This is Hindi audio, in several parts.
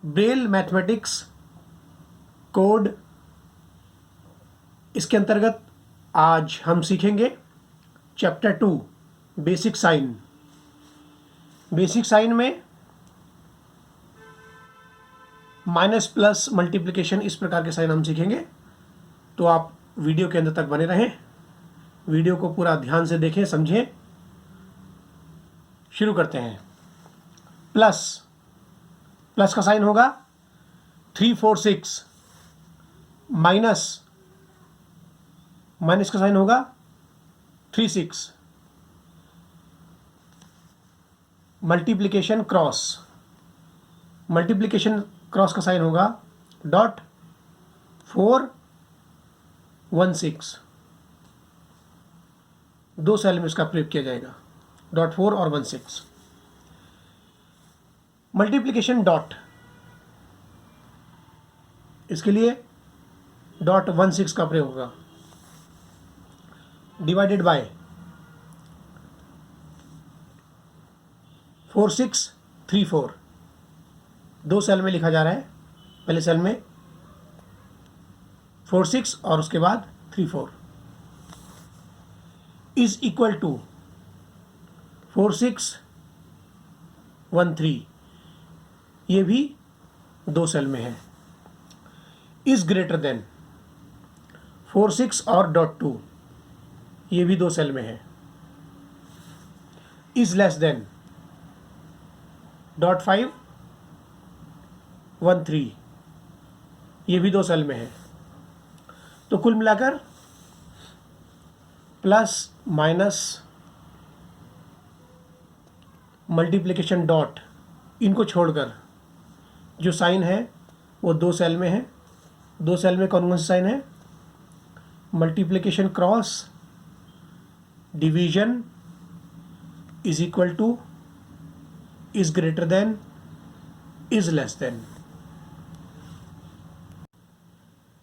ब्रेल मैथमेटिक्स कोड, इसके अंतर्गत आज हम सीखेंगे chapter 2 basic sign. Basic sign में माइनस प्लस मल्टीप्लिकेशन इस प्रकार के साइन हम सीखेंगे, तो आप वीडियो के अंत तक बने रहें, वीडियो को पूरा ध्यान से देखें, समझें। शुरू करते हैं। प्लस, प्लस का साइन होगा 3 4 6, माइनस, माइनस का साइन होगा 3 6, मल्टीप्लिकेशन क्रॉस, मल्टीप्लिकेशन क्रॉस का साइन होगा डॉट 4 1 6, दो सेल में इसका प्रयोग किया जाएगा, डॉट 4 और 1 6। मल्टीप्लिकेशन डॉट, इसके लिए डॉट 1 6 का प्रयोग होगा। डिवाइडेड बाय 4 6 3 4, दो सेल में लिखा जा रहा है, पहले सेल में 4 6 और उसके बाद 3 4, इज इक्वल टू 4 6 1 3, ये भी दो सेल में है। इज ग्रेटर देन 4 6 और डॉट 2, ये भी दो सेल में है। इज लेस देन डॉट 5 1 3, ये भी दो सेल में है। तो कुल मिलाकर प्लस माइनस मल्टीप्लिकेशन डॉट, इनको छोड़कर जो साइन है वो दो सेल में है। दो सेल में कौन कौन सा साइन है? Multiplication cross, division, is equal to, is greater than, is less than.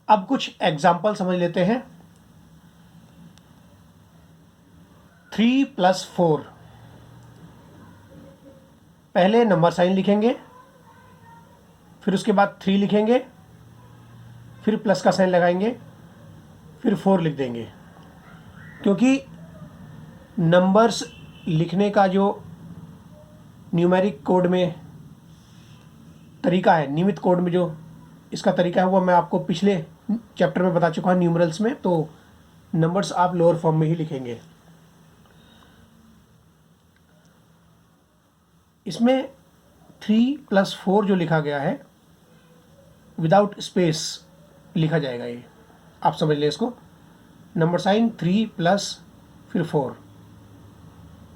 अब कुछ एग्जाम्पल समझ लेते हैं। 3 + 4, पहले नंबर साइन लिखेंगे, फिर उसके बाद 3 लिखेंगे, फिर प्लस का साइन लगाएंगे, फिर 4 लिख देंगे। क्योंकि नंबर्स लिखने का जो न्यूमेरिक कोड में तरीका है, नियमित कोड में जो इसका तरीका है, वो मैं आपको पिछले चैप्टर में बता चुका हूँ न्यूमरल्स में। तो नंबर्स आप लोअर फॉर्म में ही लिखेंगे। इसमें 3 + 4 जो लिखा गया है विदाउट स्पेस लिखा जाएगा, ये आप समझ लें इसको। नंबर साइन 3 प्लस फिर 4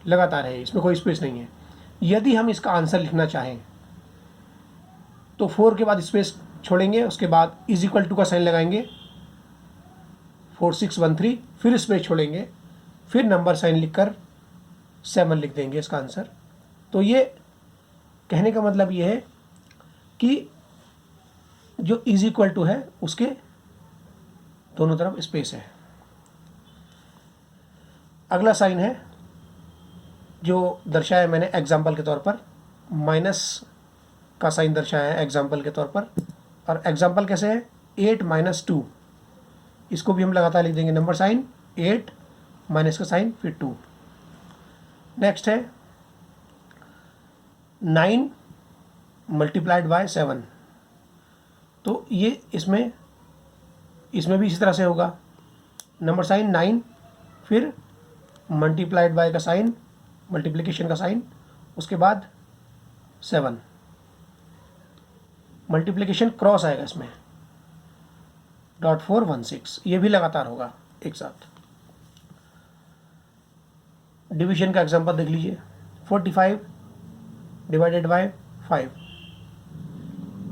लगातार है, इसमें कोई स्पेस नहीं है। यदि हम इसका आंसर लिखना चाहें तो 4 के बाद स्पेस छोड़ेंगे, उसके बाद इज इक्वल टू का साइन लगाएंगे, 4 6 1 3, फिर स्पेस छोड़ेंगे, फिर नंबर साइन लिखकर 7 लिख देंगे इसका आंसर। तो ये कहने का मतलब ये है कि जो इज इक्वल टू है उसके दोनों तरफ स्पेस है। अगला साइन है जो दर्शाया मैंने एग्जाम्पल के तौर पर, माइनस का साइन दर्शाया है एग्जाम्पल के तौर पर। और एग्जाम्पल कैसे है? 8 - 2, इसको भी हम लगातार लिख देंगे। नंबर साइन 8, माइनस का साइन फिर 2। नेक्स्ट है 9 × 7, तो ये इसमें भी इसी तरह से होगा। नंबर साइन 9, फिर मल्टीप्लाइड बाय का साइन, मल्टीप्लिकेशन का साइन, उसके बाद 7, मल्टीप्लिकेशन क्रॉस आएगा इसमें, डॉट 4 1 6, ये भी लगातार होगा एक साथ। डिवीजन का एग्जांपल देख लीजिए। 45 ÷ 5,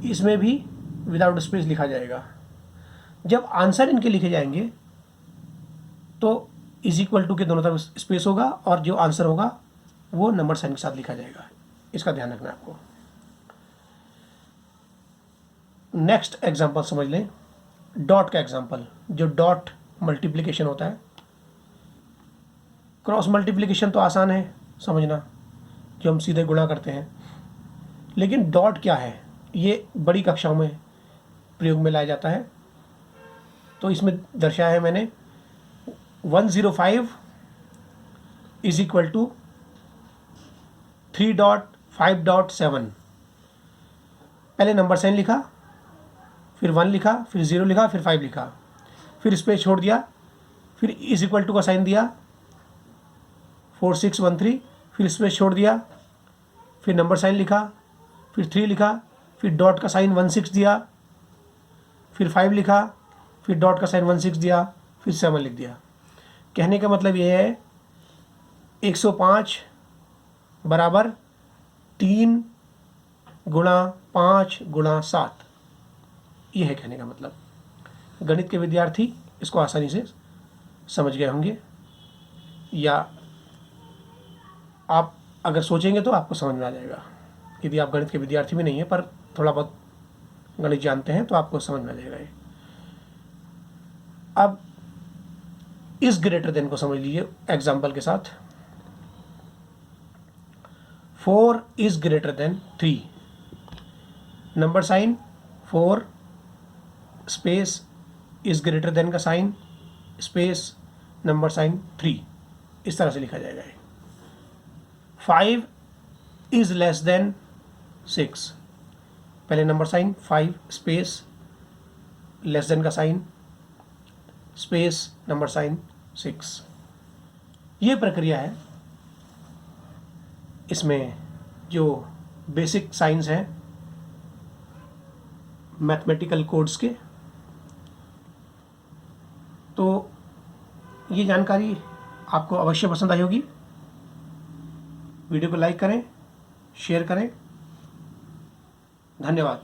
इसमें भी विदाउट स्पेस लिखा जाएगा। जब आंसर इनके लिखे जाएंगे तो इज इक्वल टू के दोनों तरफ स्पेस होगा और जो आंसर होगा वो नंबर साइन के साथ लिखा जाएगा। इसका ध्यान रखना है आपको। नेक्स्ट एग्जांपल समझ लें, डॉट का एग्जांपल। जो डॉट मल्टीप्लिकेशन होता है, क्रॉस मल्टीप्लिकेशन तो आसान है समझना, जो हम सीधे गुणा करते हैं, लेकिन डॉट क्या है ये बड़ी कक्षाओं में प्रयोग में लाया जाता है। तो इसमें दर्शाया है मैंने 105 इज इक्वल टू 3.5.7। पहले नंबर साइन लिखा, फिर 1 लिखा, फिर 0 लिखा, फिर 5 लिखा, फिर स्पेस छोड़ दिया, फिर इज इक्वल टू का साइन दिया 4613, फिर स्पेस छोड़ दिया, फिर नंबर साइन लिखा, फिर 3 लिखा, फिर डॉट का साइन 16 दिया, फिर 5 लिखा, फिर डॉट का साइन 16 दिया, फिर 7 लिख दिया। कहने का मतलब ये है 105 बराबर 3 गुणा 5 गुणा 7, ये है कहने का मतलब। गणित के विद्यार्थी इसको आसानी से समझ गए होंगे, या आप अगर सोचेंगे तो आपको समझ में आ जाएगा। यदि आप गणित के विद्यार्थी भी नहीं हैं पर थोड़ा बहुत गणित जानते हैं तो आपको समझ में आ जाएगा ये। अब इस ग्रेटर देन को समझ लीजिए एग्जाम्पल के साथ। 4 is greater than 3, number sign 4 space is greater than का साइन स्पेस नंबर साइन 3, इस तरह से लिखा जाएगा। 5 इज लेस देन 6, पहले number sign 5 space less than का साइन स्पेस नंबर साइन 6। ये प्रक्रिया है। इसमें जो बेसिक साइंस हैं मैथमेटिकल कोड्स के, तो ये जानकारी आपको अवश्य पसंद आई होगी। वीडियो को लाइक करें, शेयर करें। धन्यवाद।